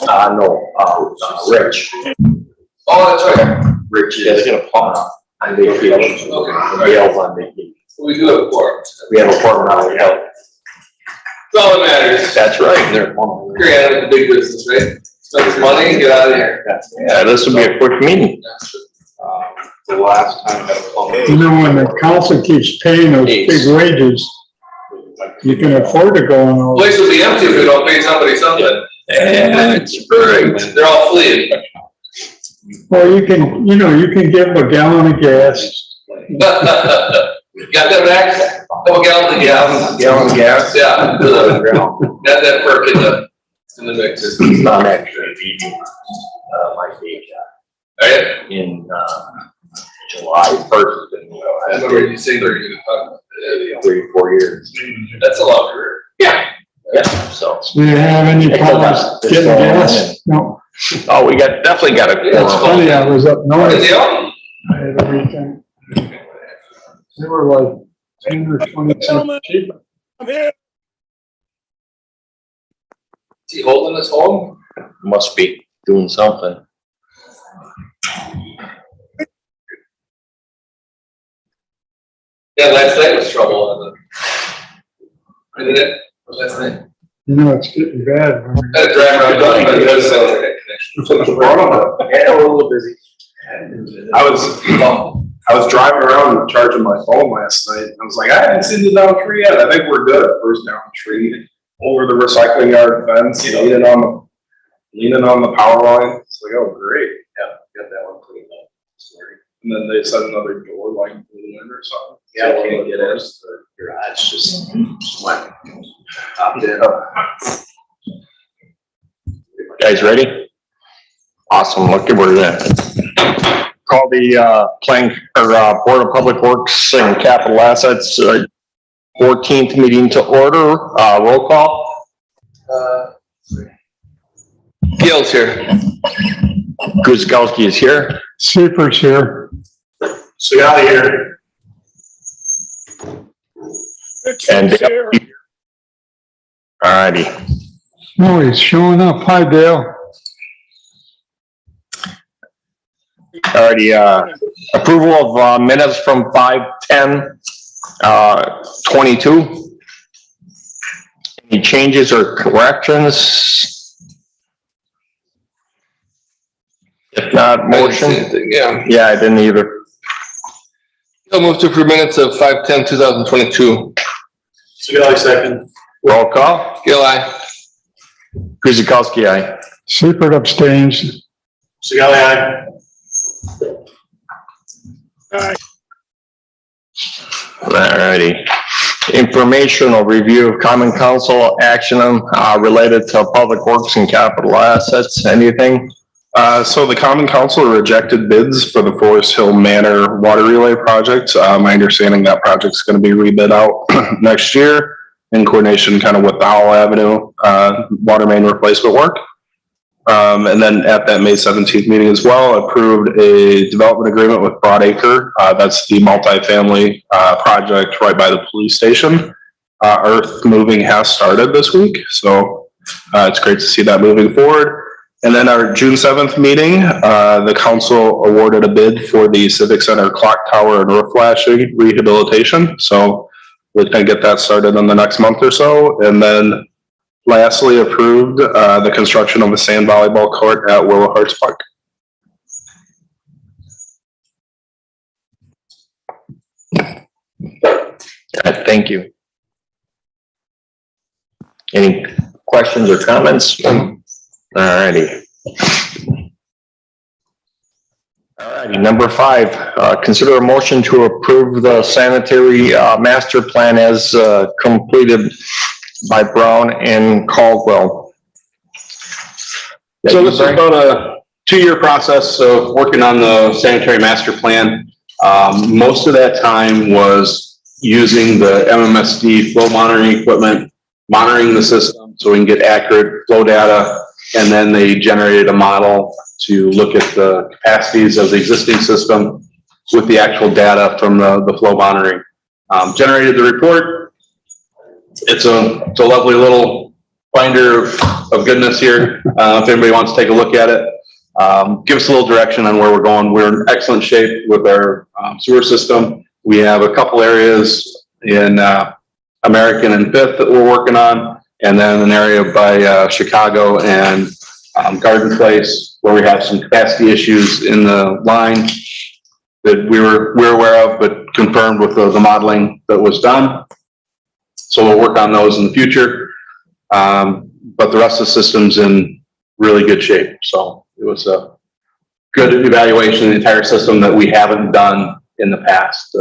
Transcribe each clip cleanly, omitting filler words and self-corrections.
No, Rich. Oh, that's right. Rich is on vacation. Okay. Dale's on vacation. We do have a quorum. We have a foreman out there. That's all that matters. That's right. They're plumbing. You're out of the big business, right? Spend some money and get out of here. Yeah, this will be a quick meeting. The last time that plumbing. You know, when the council keeps paying those big wages, you can afford to go on all. Place will be empty if we don't pay somebody something. That's right. They're all fleeing. Well, you can give them a gallon of gas. Got that back? Couple gallons of gas. Gallon of gas? Yeah. Got that perk in the mixer. I'm actually leaving, my day job Right? in, July 1st. I remember you saying they're gonna talk about it. 3 or 4 years. That's a long career. Yeah, so. Do you have any problems getting gas? No. Oh, we definitely got a. Yeah, it's Funny, I was up What is north. the deal? I had a weekend. They were like 10 or 20 cents cheaper. Is he holding us home? Must be doing something. Yeah, last night was trouble. Isn't it? Last night. You know, it's getting bad. Had to drive around, but the other side of the connection. Yeah, we're a little busy. I was driving around charging my phone last night. I was like, I haven't seen the down tree yet. I think we're good. First down tree over the recycling yard fence, leaning on the power line. It's like, oh, great. Yeah, got that one cleaned up. And then they said another door like blew in or something. Yeah, So I can't get it. the garage just went. Popped in. Guys ready? Awesome, look at where that. Call the Board of Public Works and Capital Assets 14th meeting to order. Roll call. Gil's here. Guzikowski is here. Seeper's here. So out of here. And Dale. Alrighty. No, he's showing up. Hi, Dale. Alrighty, approval of minutes from 5/10, 22. Any changes or corrections? If not, motion? Yeah. Yeah, I didn't either. I'll move to approve minutes of 5/10/2022. So second. Roll call. Gil, aye. Guzikowski, aye. Seipert abstains. So aye. Alrighty. Informational review of common council action related to public works and capital assets. Anything? So the Common Council rejected bids for the Forest Hill Manor Water Relay Project. My understanding that project's going to be rebid out next year in coordination kind of with the Owl Avenue water main replacement work. And then at that May 17th meeting as well, approved a development agreement with Broadacre. That's the multifamily project right by the police station. Earth moving has started this week, so it's great to see that moving forward. And then our June 7th meeting, the council awarded a bid for the Civic Center clock tower and roof flashing rehabilitation. So we're going to get that started in the next month or so. And then lastly, approved the construction of a sand volleyball court at Willow Hearts Park. Thank you. Any questions or comments? Alrighty. Alrighty, number 5, consider a motion to approve the sanitary master plan as completed by Brown and Caldwell. So this is about a 2-year process of working on the sanitary master plan. Most of that time was using the MMSD flow monitoring equipment, monitoring the system so we can get accurate flow data, and then they generated a model to look at the capacities of the existing system with the actual data from the flow monitoring. Generated the report. It's a lovely little binder of goodness here. If anybody wants to take a look at it, give us a little direction on where we're going. We're in excellent shape with our sewer system. We have a couple areas in American and Fifth that we're working on, and then an area by Chicago and Garden Place where we have some capacity issues in the line that we're aware of, but confirmed with the modeling that was done. So we'll work on those in the future. But the rest of the system's in really good shape. So it was a good evaluation of the entire system that we haven't done in the past.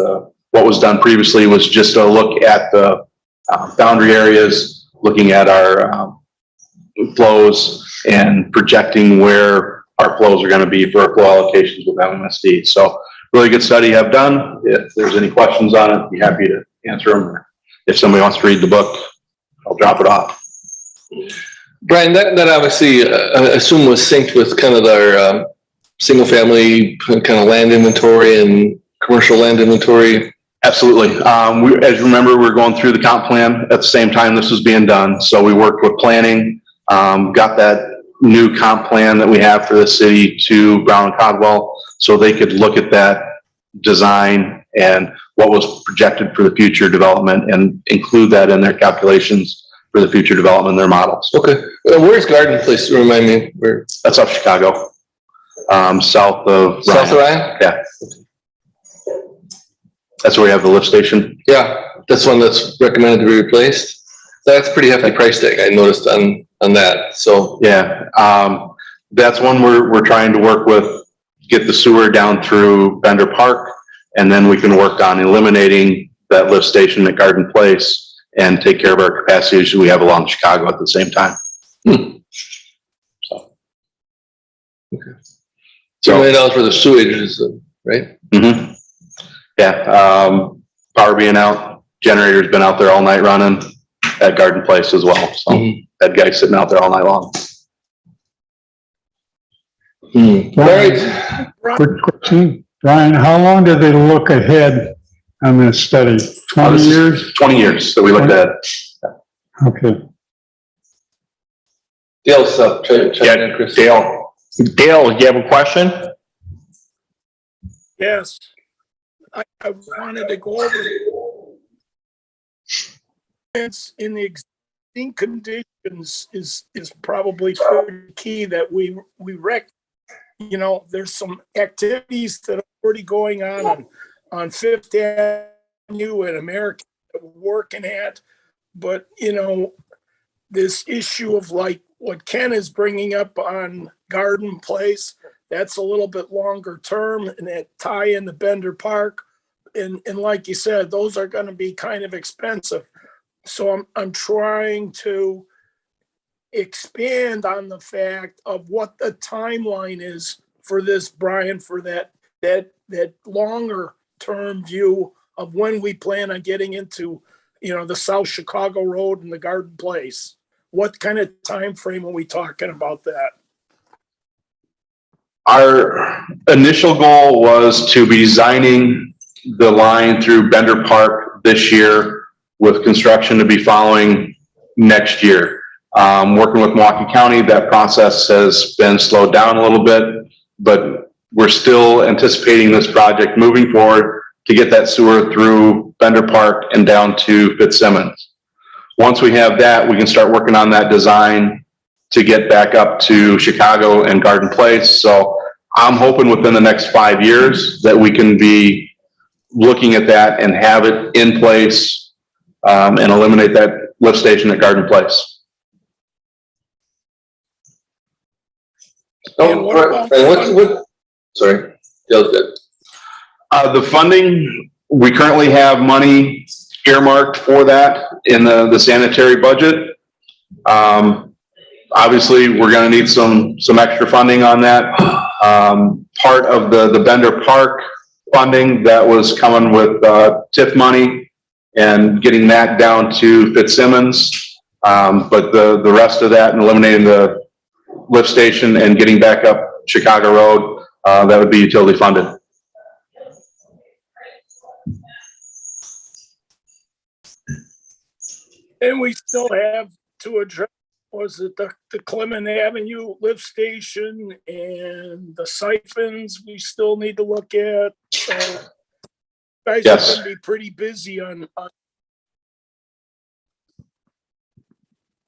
What was done previously was just a look at the boundary areas, looking at our flows and projecting where our flows are going to be for our flow allocations with MMSD. So really good study I've done. If there's any questions on it, I'd be happy to answer them. If somebody wants to read the book, I'll drop it off. Brian, that obviously, I assume was synced with kind of our single family kind of land inventory and commercial land inventory. Absolutely. As you remember, we're going through the comp plan at the same time this was being done. So we worked with planning, got that new comp plan that we have for the city to Brown and Codwell, so they could look at that design and what was projected for the future development and include that in their calculations for the future development in their models. Okay. Where's Garden Place? Remind me where. That's off Chicago, south of South of Ryan. Ryan? Yeah. That's where we have the lift station. Yeah, that's one that's recommended to be replaced. That's pretty hefty price tag, I noticed on that, so. Yeah, that's one we're trying to work with, get the sewer down through Bender Park, and then we can work on eliminating that lift station at Garden Place and take care of our capacity issues we have along Chicago at the same time. So. Okay. $2 million for the sewage is, right? Mm-hmm. Yeah, power being out, generator's been out there all night running at Garden Place as well. So that guy's sitting out there all night long. All right. Quick question, Brian, how long did they look ahead on this study? 20 This is years? 20 years that we looked at. Okay. Dale's up. Chime in, Chris. Dale, do you have a question? Yes, I wanted to go over it's in the existing conditions is probably pretty key that we there's some activities that are already going on Fifth Avenue and American that we're working at, but this issue of like what Ken is bringing up on Garden Place, that's a little bit longer term, and that tie in the Bender Park. And like you said, those are going to be kind of expensive. So I'm trying to expand on the fact of what the timeline is for this, Brian, for that longer term view of when we plan on getting into, the South Chicago Road and the Garden Place. What kind of time frame are we talking about that? Our initial goal was to be designing the line through Bender Park this year with construction to be following next year. Working with Milwaukee County, that process has been slowed down a little bit, but we're still anticipating this project moving forward to get that sewer through Bender Park and down to Fitzsimmons. Once we have that, we can start working on that design to get back up to Chicago and Garden Place. So I'm hoping within the next 5 years that we can be looking at that and have it in place and eliminate that lift station at Garden Place. And what about- What? Sorry, Dale's good. The funding, we currently have money earmarked for that in the sanitary budget. Obviously, we're gonna need some extra funding on that. Part of the Bender Park funding that was coming with TIF money and getting that down to Fitzsimmons. But the rest of that and eliminating the lift station and getting back up Chicago Road, that would be utility funded. And we still have to address was it the Clement Avenue lift station and the siphons we still need to look at. So guys Yes. are gonna be pretty busy on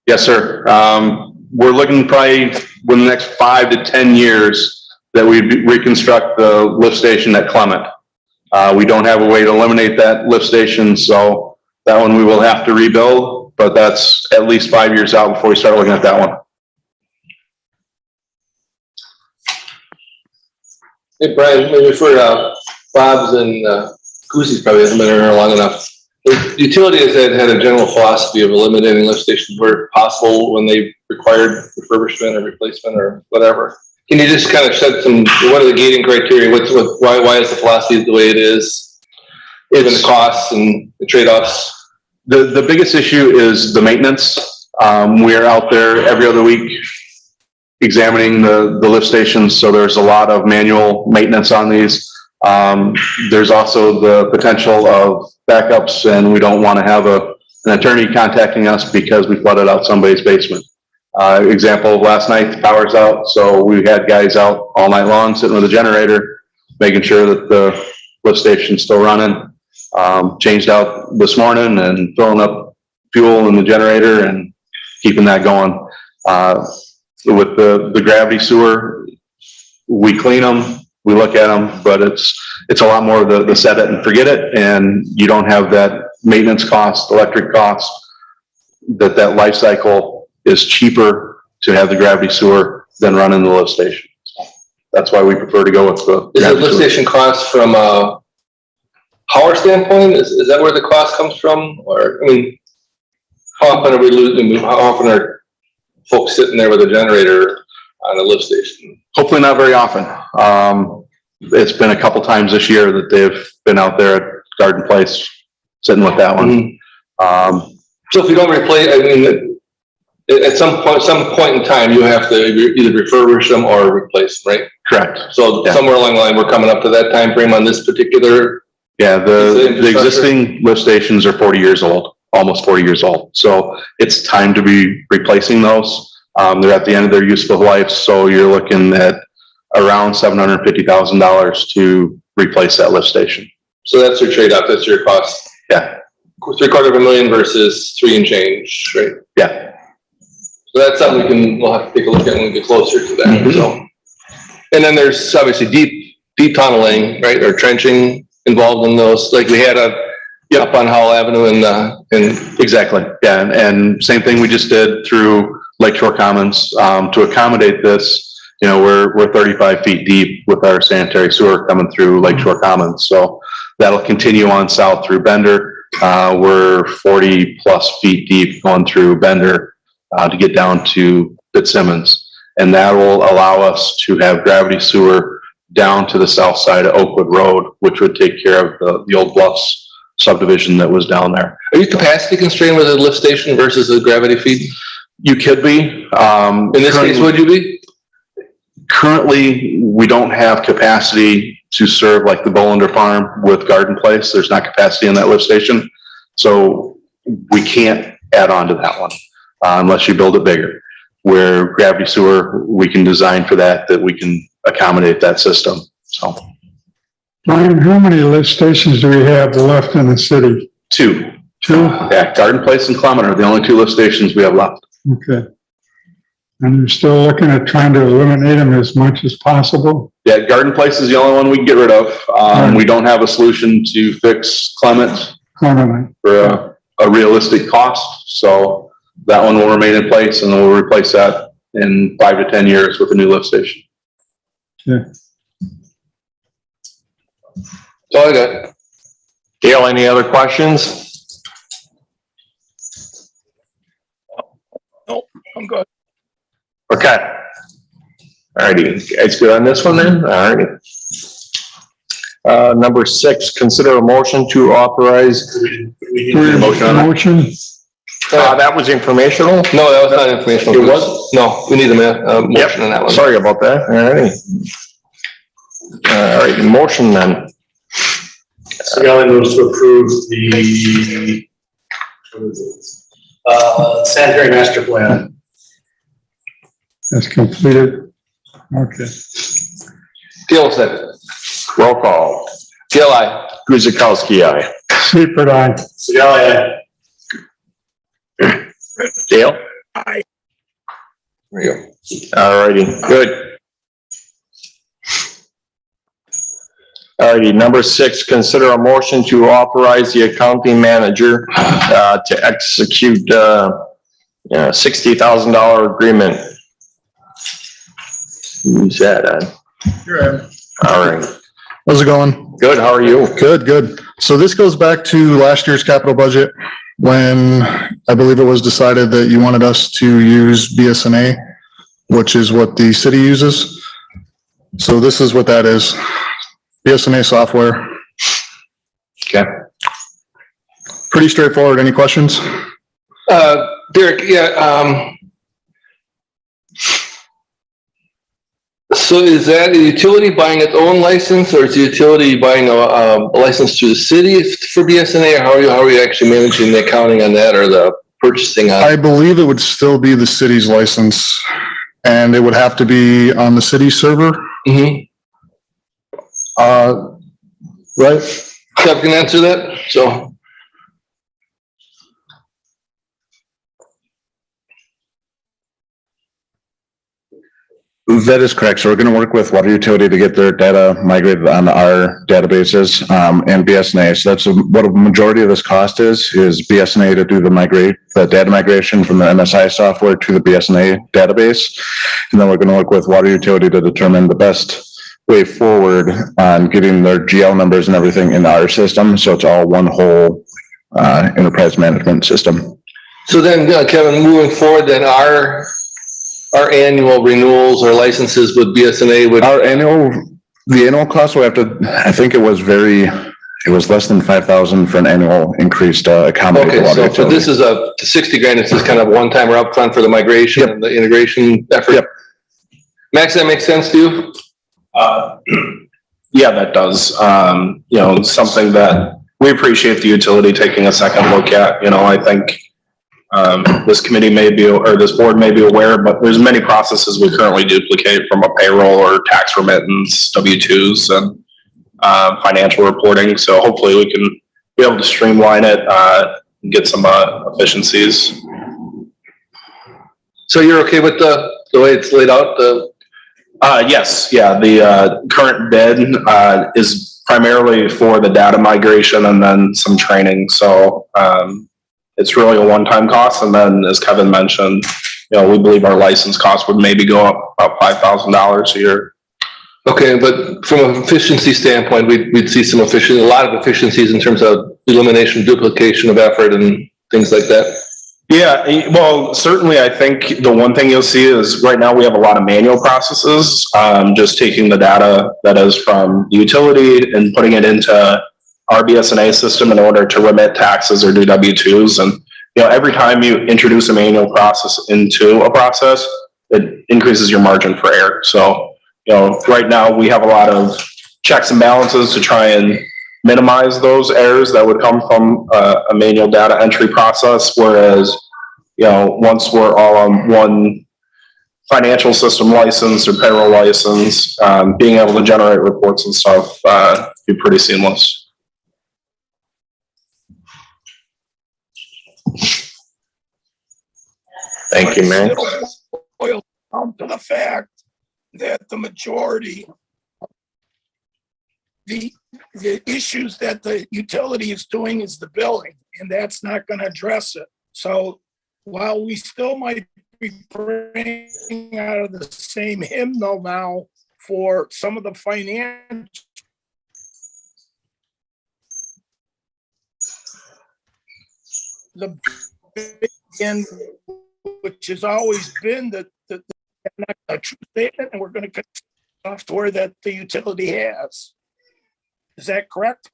Yes, sir. We're looking probably within the next 5 to 10 years that we reconstruct the lift station at Clement. We don't have a way to eliminate that lift station, so that one we will have to rebuild, but that's at least 5 years out before we start looking at that one. Hey, Brian, maybe for Bob's and Goosey's probably hasn't been around long enough. The utility has had a general philosophy of eliminating lift stations where possible when they required refurbishment or replacement or whatever. Can you just kind of shed some, what are the gating criteria? Why is the philosophy the way it is? Given the costs and the trade-offs? The biggest issue is the maintenance. We are out there every other week examining the lift stations, so there's a lot of manual maintenance on these. There's also the potential of backups, and we don't want to have an attorney contacting us because we flooded out somebody's basement. Example, last night the power's out, so we had guys out all night long sitting with a generator, making sure that the lift station's still running. Changed out this morning and filling up fuel in the generator and keeping that going. With the gravity sewer, we clean them, we look at them, but it's a lot more of the set it and forget it, and you don't have that maintenance cost, electric cost, that life cycle is cheaper to have the gravity sewer than running the lift station. So that's why we prefer to go with the. Is the lift station cost from a power standpoint? Is that where the cost comes from? Or, I mean, how often are we losing, how often are folks sitting there with a generator on a lift station? Hopefully not very often. It's been a couple times this year that they've been out there at Garden Place sitting with that one. So if you don't replace, I mean, at some point in time, you have to either refurbish them or replace them, right? Correct. So Yeah. somewhere along the line, we're coming up to that time frame on this particular. Yeah, the infrastructure? existing lift stations are 40 years old, almost 40 years old. So it's time to be replacing those. They're at the end of their useful life, so you're looking at around $750,000 to replace that lift station. So that's your trade-off, that's your cost. Yeah, $750,000 versus 3 and change, right? yeah. So that's something we'll have to take a look at when we get closer to that, Mhm. so. And then there's obviously deep tunneling, right, or trenching involved in those, like we had up on Howell Avenue and Exactly, yeah, and same thing we just did through Lakeshore Commons, to accommodate this. You know, we're 35 feet deep with our sanitary sewer coming through Lakeshore Commons, so that'll continue on south through Bender. We're 40 plus feet deep going through Bender, to get down to Fitzsimmons. And that will allow us to have gravity sewer down to the south side of Oakwood Road, which would take care of the old Bluffs subdivision that was down there. are you capacity constrained with a lift station versus a gravity feed? You could be. In this case, would you be? Currently, we don't have capacity to serve like the Bolander Farm with Garden Place. There's not capacity in that lift station. So we can't add on to that one, unless you build it bigger. Where gravity sewer, we can design for that we can accommodate that system, so. Brian, how many lift stations do we have left in the city? 2. 2? Yeah, Garden Place and Clement are the only 2 lift stations we have left. Okay. And you're still looking at trying to eliminate them as much as possible? Yeah, Garden Place is the only one we can get rid of. We don't have a solution to fix Clement Permanent. for a realistic cost, so that one will remain in place, and then we'll replace that in 5 to 10 years with a new lift station. Yeah. That's all I got. Gail, any other questions? I'm good. Okay. Alrighty, you guys good on this one then? Alrighty. Number 6, consider a motion to authorize. Motion on that? Motion? That was informational? No, that was not informational. It was? No, we need a motion on that one. Sorry about that. Alrighty. Alright, motion then. Scully moves to approve the sanitary master plan That's completed. Okay. Gale said. Roll call. Gale, aye. Guzekowski, aye. Seifert, aye. Segala, aye. Dale? I, There you go. Alrighty, good. Alrighty, number 6, consider a motion to authorize the accounting manager to execute $60,000 agreement. Who's that on? Alright, How's it going? good, how are you? Good, good. So this goes back to last year's capital budget when I believe it was decided that you wanted us to use BSNA, which is what the city uses. So this is what that is. BSNA software. Okay. Pretty straightforward. Any questions? Derek, yeah, so is that a utility buying its own license, or is the utility buying a license through the city for BSNA, or how are you actually managing the accounting on that, or the purchasing on? I believe it would still be the city's license, and it would have to be on the city server. Mm-hmm. Right? Kev can answer that, so. That is correct. So we're going to work with water utility to get their data migrated on our databases and BSNA. So that's what a majority of this cost is BSNA to do the data migration from the MSI software to the BSNA database. And then we're going to work with water utility to determine the best way forward on getting their GL numbers and everything in our system. So it's all one whole enterprise management system. So then, Kevin, moving forward, then our annual renewals or licenses with BSNA would. The annual cost, we have to, I think it was less than 5,000 for an annual increase to accommodate the Okay, water so utility. this is to 60 grand, it's just kind of one time or upfront for the migration Yep. and the integration effort. Yep. Max, that makes sense to you? Yeah, that does. Something that we appreciate the utility taking a second look at. I think this committee may be, or this board may be aware, but there's many processes we currently duplicate from a payroll or tax remittance, W-2s and financial reporting. So hopefully we can be able to streamline it, and get some efficiencies. So you're okay with the way it's laid out? Yes, yeah, the current bid is primarily for the data migration and then some training. So it's really a one-time cost. And then, as Kevin mentioned, we believe our license cost would maybe go up about $5,000 a year. Okay, but from an efficiency standpoint, we'd see a lot of efficiencies in terms of elimination, duplication of effort and things like that. Yeah, well, certainly I think the one thing you'll see is right now we have a lot of manual processes, just taking the data that is from the utility and putting it into our BSNA system in order to remit taxes or do W-2s. And, every time you introduce a manual process into a process, it increases your margin for error. So, right now we have a lot of checks and balances to try and minimize those errors that would come from a manual data entry process. Whereas, once we're all on one financial system license or payroll license, being able to generate reports and stuff, be pretty seamless. Thank you, man. Boil down to the fact that the majority, the issues that the utility is doing is the billing, and that's not going to address it. So while we still might be praying out of the same hymnal now for some of the financial, the end, which has always been the a true statement, and we're going to cut software that the utility has. Is that correct?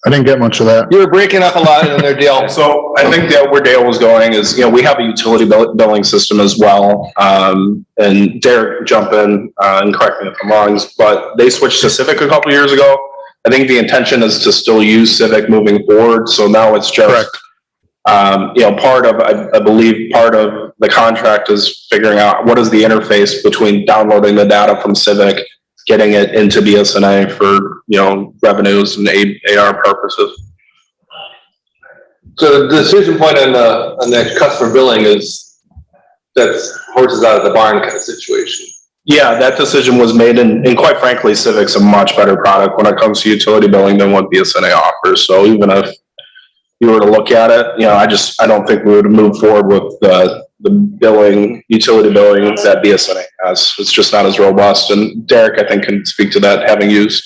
I didn't get much of that. You were breaking up a lot in there, Dale. So I think that where Dale was going is, we have a utility billing system as well. And Derek, jump in and correct me if I'm wrong, but they switched to Civic a couple years ago. I think the intention is to still use Civic moving forward. So now it's just, Correct. I believe part of the contract is figuring out what is the interface between downloading the data from Civic, getting it into BSNA for, revenues and AR purposes. So the decision point on the customer billing is that's horses out of the barn kind of situation. Yeah, that decision was made, and quite frankly, Civic's a much better product when it comes to utility billing than what BSNA offers. So even if you were to look at it, I don't think we would move forward with the utility billing that BSNA has. It's just not as robust. And Derek, I think, can speak to that, having used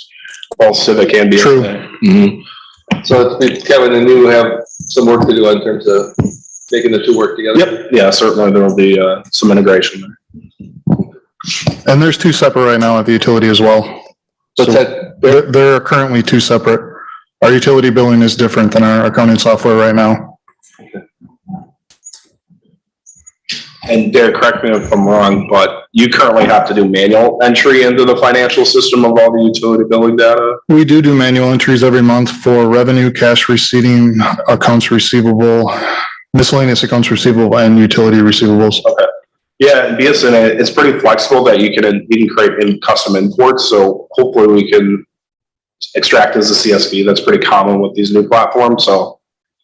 both Civic and BSNA. True. Mm-hmm. So Kevin and you have some work to do in terms of making the two work together. Yep. Yeah, certainly there will be some integration there. And there's two separate right now at the utility as well. So that, There are currently two separate. Our utility billing is different than our accounting software right now. And Derek, correct me if I'm wrong, but you currently have to do manual entry into the financial system of all the utility billing data? We do manual entries every month for revenue, cash receipting, accounts receivable, miscellaneous accounts receivable, and utility receivables. Okay. Yeah, and BSNA, it's pretty flexible that you can create in custom imports. So hopefully we can extract as a CSV. That's pretty common with these new platforms. So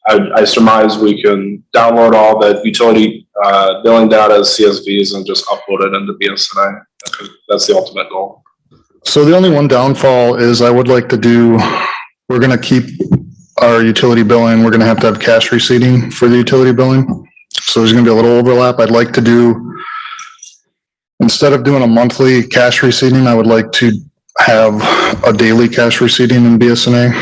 I surmise we can download all the utility billing data as CSVs and just upload it into BSNA. That's the ultimate goal. So the only one downfall is I would like to we're going to keep our utility billing. We're going to have cash receipting for the utility billing. So there's going to be a little overlap. I'd like to instead of doing a monthly cash receipting, I would like to have a daily cash receipting in BSNA.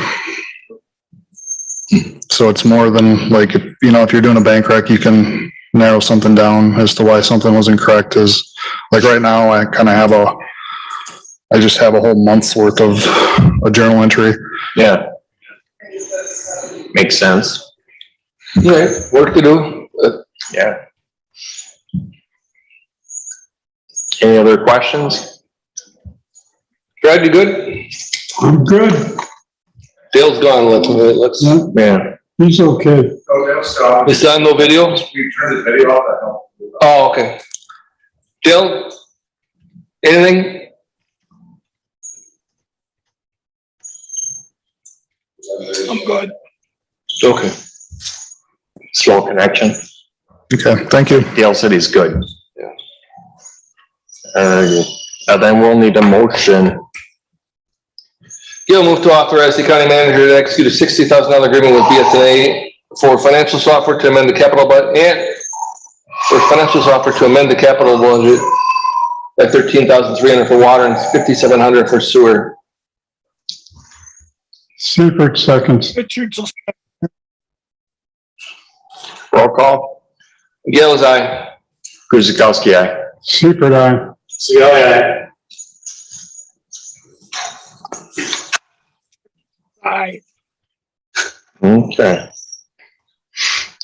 So it's more than like, if you're doing a bank rec, you can narrow something down as to why something was incorrect. Is like right now, I just have a whole month's worth of a journal entry. Yeah. Makes sense. yeah, work to do. Yeah. Any other questions? Brad, you good? I'm good. Dale's gone. Let's. Yeah, Yeah. he's okay. Is that no video? We turned the video off. Oh, okay. Dale, anything? I'm good. Okay. Slow connection. Okay, thank you. Dale said he's good. Yeah. Then we'll need a motion. Gail move to authorize the county manager to execute a $60,000 agreement with BSNA for financial software to amend the capital budget and for financial software to amend the capital budget by $13,300 for water and $5,700 for sewer. Seifert seconds. Richards, Roll call. Gail is aye. Guzekowski, aye. Seifert, aye. aye. Okay.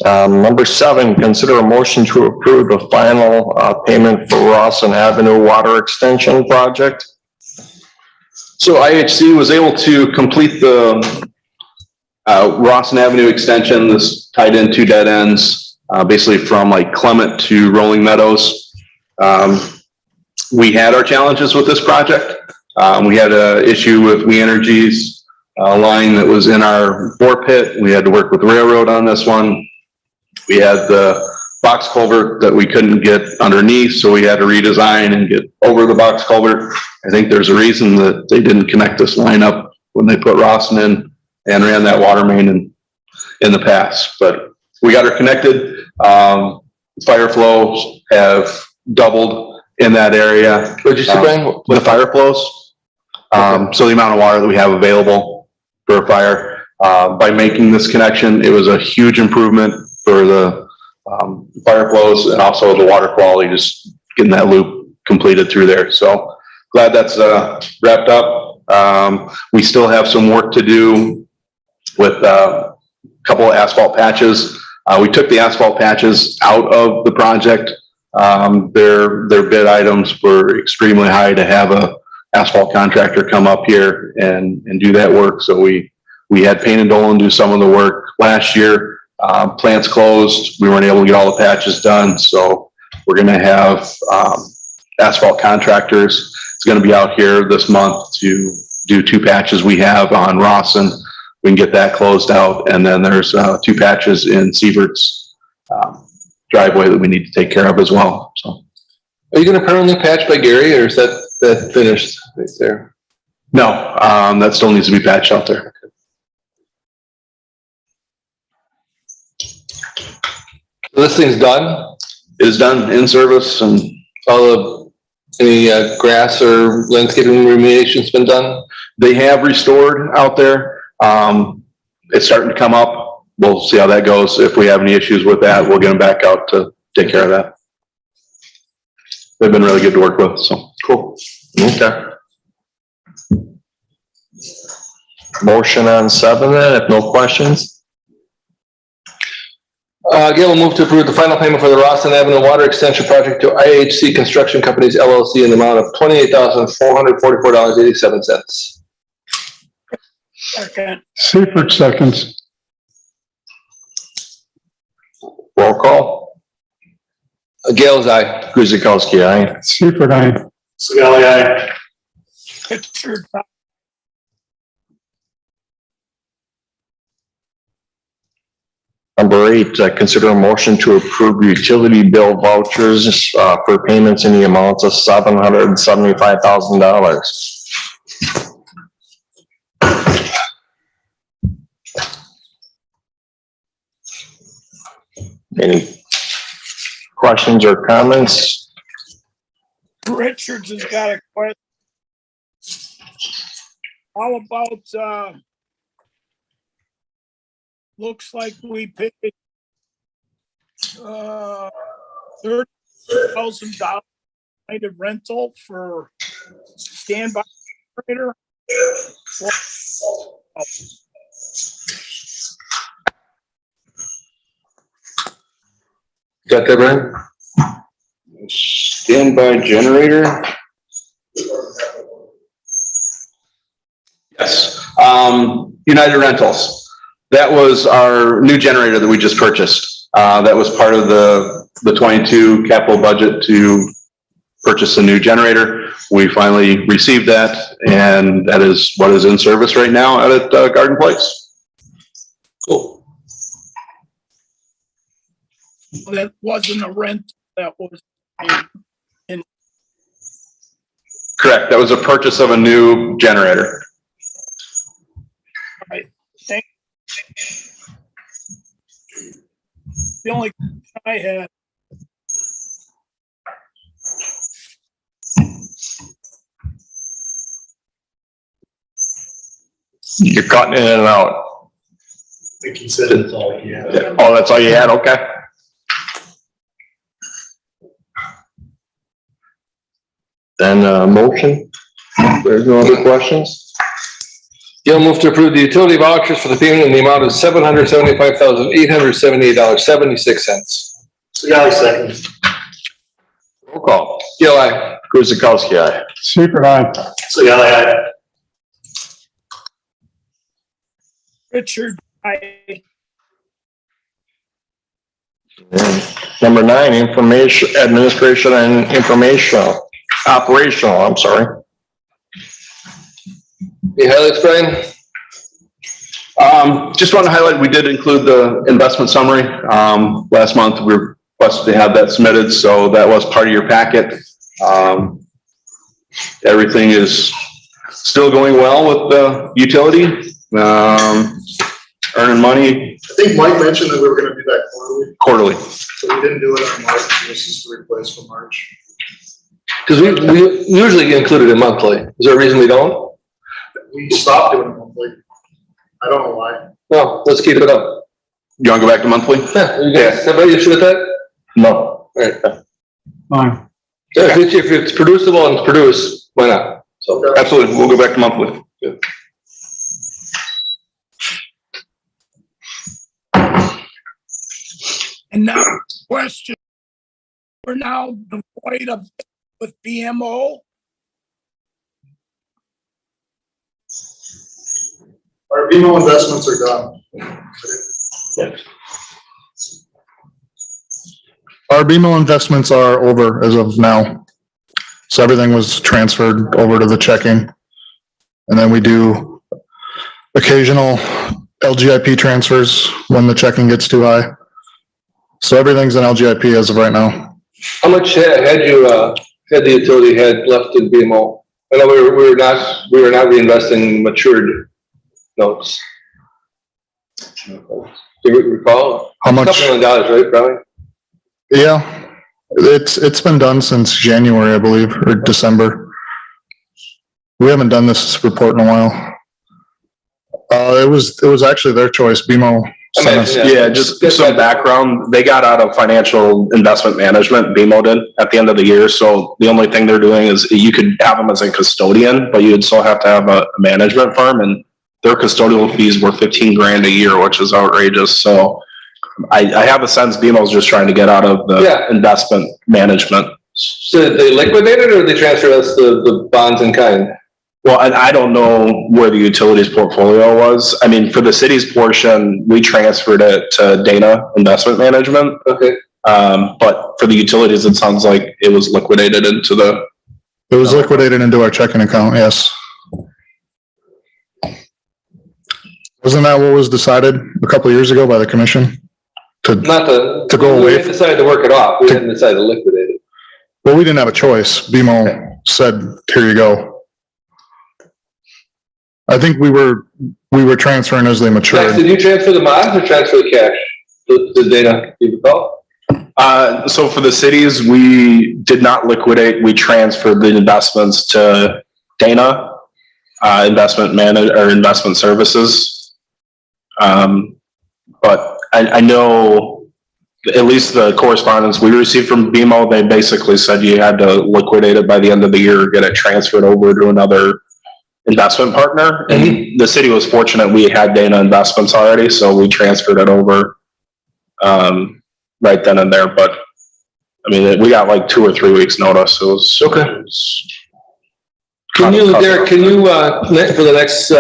Number 7, consider a motion to approve the final payment for Rawson Avenue Water Extension Project. So IHC was able to complete the Rawson Avenue extension. This tied in 2 dead ends, basically from like Clement to Rolling Meadows. We had our challenges with this project. We had an issue with We Energy's line that was in our bore pit. We had to work with the railroad on this one. We had the box culvert that we couldn't get underneath, so we had to redesign and get over the box culvert. I think there's a reason that they didn't connect this line up when they put Rawson in and ran that water main in the past, but we got her connected. Fire flows have doubled in that area. What'd you say, Brian? The fire flows. So the amount of water that we have available for a fire, by making this connection, it was a huge improvement for the fire flows and also the water quality, just getting that loop completed through there. So glad that's wrapped up. We still have some work to do with a couple of asphalt patches. We took the asphalt patches out of the project. Their bid items were extremely high to have a asphalt contractor come up here and do that work. So we had Payne and Dolan do some of the work last year. Plants closed. We weren't able to get all the patches done. So We're gonna have, asphalt contractors. It's gonna be out here this month to do 2 patches we have on Rawson. We can get that closed out. And then there's, 2 patches in Sievert's, driveway that we need to take care of as well, so. Are you gonna permanently patch by Gary, or is that finished right there? No, that still needs to be patched out there. So this thing's done? It is done, in service, and Any grass or landscaping remediation's been done? they have restored out there. It's starting to come up. We'll see how that goes. If we have any issues with that, we'll get them back out to take care of that. They've been really good to work with, so. Cool. Okay. Motion on 7 then, if no questions? Gail will move to approve the final payment for the Rawson Avenue Water Extension Project to IHC Construction Companies LLC in the amount of $28,444.87. Second. Seifert seconds. Roll call. Gale's aye. Guzekowski, aye. Seifert, aye. Scully, aye. Richard, Number 8, consider a motion to approve utility bill vouchers, for payments in the amount of $775,000. Any questions or comments? Richards has got a question. How about, looks like we paid, $30,000 kind of rental for standby generator. Got that, Brian? Standby generator. Yes, United Rentals. That was our new generator that we just purchased. That was part of the 22 capital budget to purchase a new generator. We finally received that, and that is what is in service right now out at Garden Place. Cool. That wasn't a rent, that was Correct, that was a purchase of a new generator. the only I had. You're cutting in and out. I think he said that's all he had. Yeah. Oh, that's all you had? Okay. Then, motion? There's no other questions? Gail move to approve the utility vouchers for the payment in the amount of $775,878.76. Scully, second. Roll call. Gail, aye. Guzekowski, aye. Seifert, aye. Scully, aye. Richard, I, Number 9, information, administration and operational, I'm sorry. Any highlights, Brian? Just want to highlight, we did include the investment summary. Last month, we requested to have that submitted, so that was part of your packet. Everything is still going well with the utility, earning money I think Mike mentioned that we were gonna do that quarterly, quarterly. so we didn't do it on March, this is the request for March. Because we usually include it in monthly. Is there a reason we don't? We stopped doing it monthly. I don't know why. No, let's keep it up. You want to go back to monthly? Yeah, you guys, everybody issue with that? No. Right. Fine. Yeah, if it's producible and it's produced, why not? So, Absolutely, we'll go back to monthly. and now question. We're now devoid of with BMO. Our BMO investments are done. Our BMO investments are over as of now. So everything was transferred over to the checking. And then we do occasional LGIP transfers when the checking gets too high. So everything's in LGIP as of right now. How much had you, had the utility had left in BMO? I know we were not reinvesting matured notes. Do you recall? How much? $2 million, right, probably? Yeah, it's been done since January, I believe, or December. We haven't done this report in a while. It was actually their choice. BMO sent us. Yeah, just some background. They got out of financial investment management, BMO did, at the end of the year. So the only thing they're doing is you could have them as a custodian, but you'd still have to have a management firm, and their custodial fees were 15 grand a year, which is outrageous. So I have a sense BMO's just trying to get out of the investment management. So did they liquidate it or they transferred us the bonds in kind? Well, and I don't know where the utilities portfolio was. I mean, for the city's portion, we transferred it to Dana Investment Management. Okay. But for the utilities, it sounds like it was liquidated into the. It was liquidated into our checking account, yes. Wasn't that what was decided a couple of years ago by the commission? To go away. We decided to work it off. We didn't decide to liquidate it. Well, we didn't have a choice. BMO said, here you go. I think we were transferring as they Max, matured. did you transfer the bonds or transfer the cash to Dana? Do you recall? So for the cities, we did not liquidate. We transferred the investments to Dana, investment services. But I know at least the correspondence we received from BMO, they basically said you had to liquidate it by the end of the year or get it transferred over to another investment partner. And the city was fortunate we had Dana Investments already, so we transferred it over right then and there. But I mean, we got like 2 or 3 weeks notice. It was okay. Can you, Derek, for the next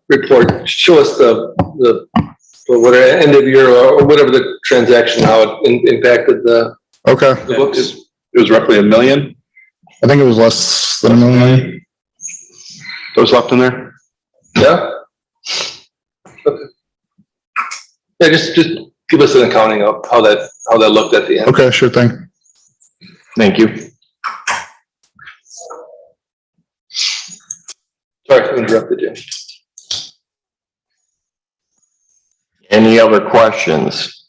report, show us the whatever end of year or whatever the transaction, how it impacted the books? It was roughly $1 million. I think it was less than $1 million. Those left in there? Yeah. Okay. Yeah, just give us an accounting of how that looked at the end. Okay, sure thing. Thank you. Sorry, I interrupted you. Any other questions?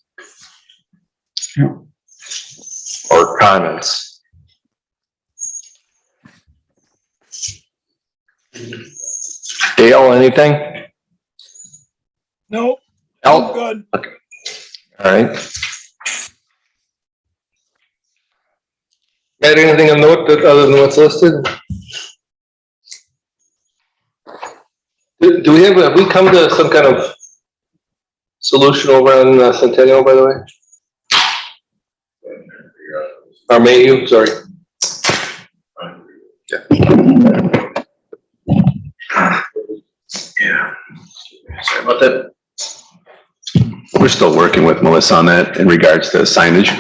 Or comments? Dale, anything? No, Al? I'm good. All right. Got anything of note other than what's listed? Do we have we come to some kind of solution over on Centennial, by the way? Or Mayhew, sorry. Yeah. Sorry about that. We're still working with Melissa on that in regards to signage.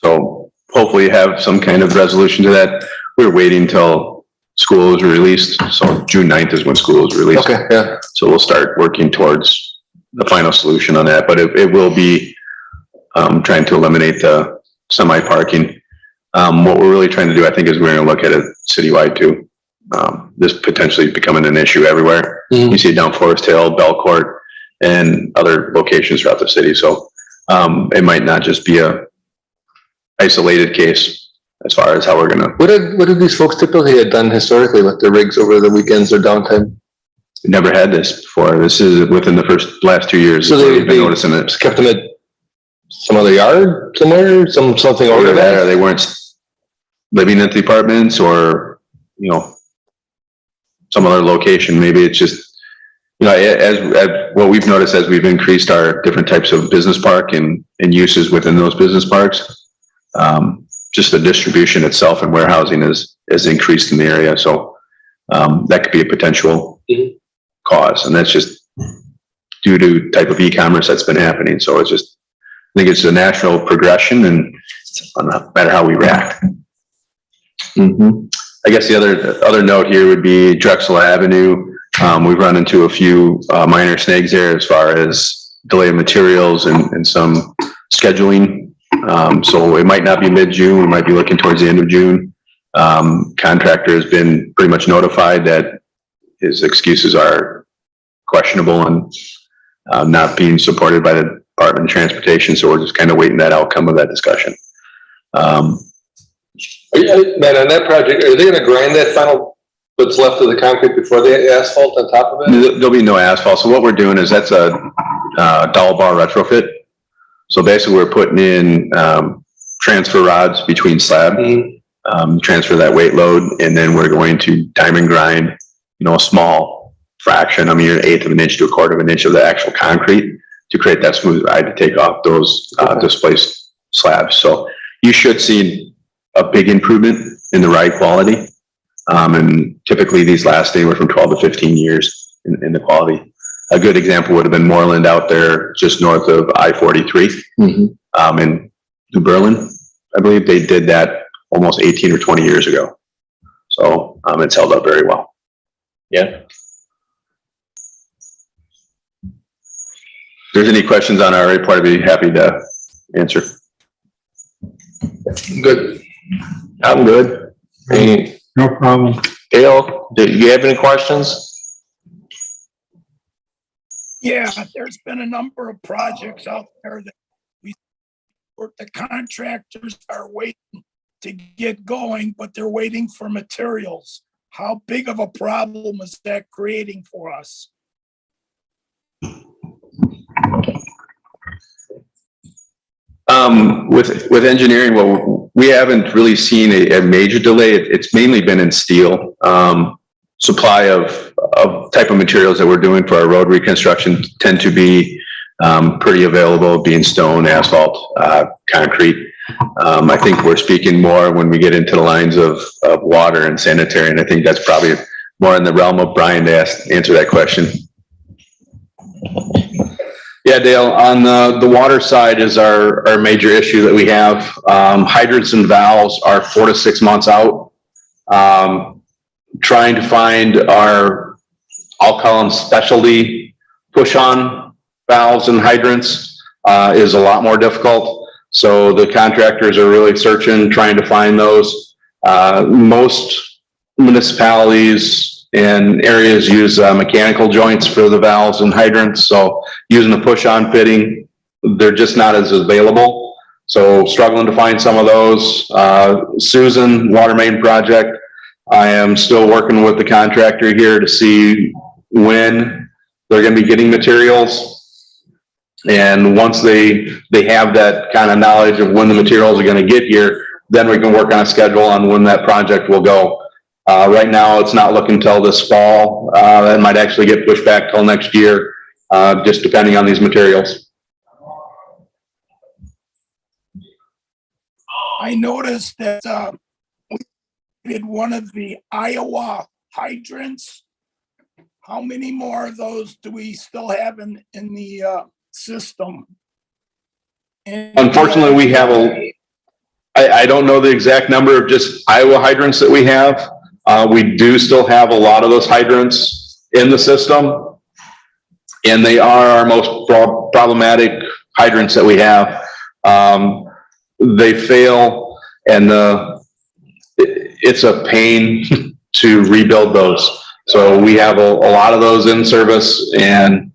So hopefully have some kind of resolution to that. We're waiting till school is released. So June 9th is when school is released. Okay, yeah. So we'll start working towards the final solution on that, but it will be trying to eliminate the semi-parking. What we're really trying to do, I think, is we're going to look at it citywide too. This potentially becoming an issue everywhere. You see it down Forest Hill, Belcourt, and other locations throughout the city. So it might not just be a isolated case as far as how we're gonna. What did these folks typically had done historically with their rigs over the weekends or downtime? We never had this before. This is within the last 2 years. So we've been noticing it. Kept them at some other yard somewhere, something over there. They weren't living at the apartments or, some other location. Maybe it's just, as what we've noticed as we've increased our different types of business park and uses within those business parks, just the distribution itself and warehousing is increased in the area. So that could be a potential cause. And that's just due to type of e-commerce that's been happening. So it's just think it's a natural progression and no matter how we react. I guess the other note here would be Drexel Avenue. We've run into a few minor snags there as far as delay of materials and some scheduling. So it might not be mid-June, we might be looking towards the end of June. Contractor has been pretty much notified that his excuses are questionable and not being supported by the Department of Transportation. So we're just kind of waiting that outcome of that discussion. Matt, on that project, are they gonna grind that final, what's left of the concrete before the asphalt on top of it? There'll be no asphalt. So what we're doing is that's a dowel bar retrofit. So basically we're putting in transfer rods between slab, transfer that weight load, and then we're going to diamond grind, a small fraction, an eighth of an inch to a quarter of an inch of the actual concrete to create that smooth ride to take off those displaced slabs. So you should see a big improvement in the ride quality. And typically these last anywhere from 12 to 15 years in the quality. A good example would have been Moreland out there just north of I-43 in New Berlin. I believe they did that almost 18 or 20 years ago. So it's held up very well. Yeah. If there's any questions on our report, I'd be happy to answer. Good. I'm good. Hey, No problem. Dale, do you have any questions? Yeah, there's been a number of projects out there that the contractors are waiting to get going, but they're waiting for materials. How big of a problem is that creating for us? With engineering, well, we haven't really seen a major delay. It's mainly been in steel. Supply of type of materials that we're doing for our road reconstruction tend to be pretty available, being stone, asphalt, concrete. I think we're speaking more when we get into the lines of water and sanitary, and I think that's probably more in the realm of Brian to answer that question. Yeah, Dale, on the water side is our major issue that we have. Hydrants and valves are 4 to 6 months out. Trying to find our, I'll call them specialty push-on valves and hydrants is a lot more difficult. So the contractors are really searching, trying to find those. Most municipalities and areas use mechanical joints for the valves and hydrants. So using the push-on fitting, they're just not as available. So struggling to find some of those. Susan water main project, I am still working with the contractor here to see when they're going to be getting materials. And once they have that kind of knowledge of when the materials are going to get here, then we can work on a schedule on when that project will go. Right now, it's not looking till this fall. That might actually get pushed back till next year, just depending on these materials. I noticed that we did one of the Iowa hydrants. How many more of those do we still have in the system? And, Unfortunately, we have I don't know the exact number of just Iowa hydrants that we have. We do still have a lot of those hydrants in the system, and they are our most problematic hydrants that we have. They fail, and it's a pain to rebuild those. So we have a lot of those in service, and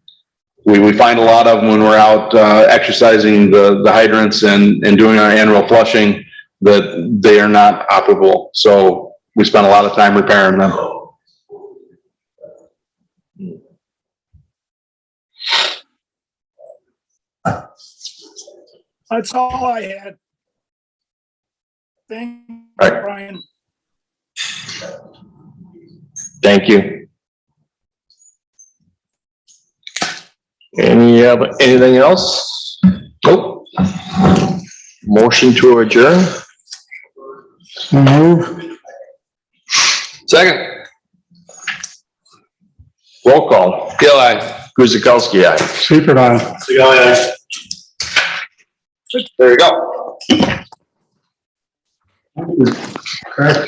we find a lot of them when we're out exercising the hydrants and doing our annual flushing, that they are not operable. So we spend a lot of time repairing them. That's all I had. Thank you, All right. Brian. Thank you. Anything else? Nope. Motion to adjourn? So move. Second. Roll call. Gill, aye. Guzekowski, aye. Secret aye. Sigali, aye. There you go. Correct.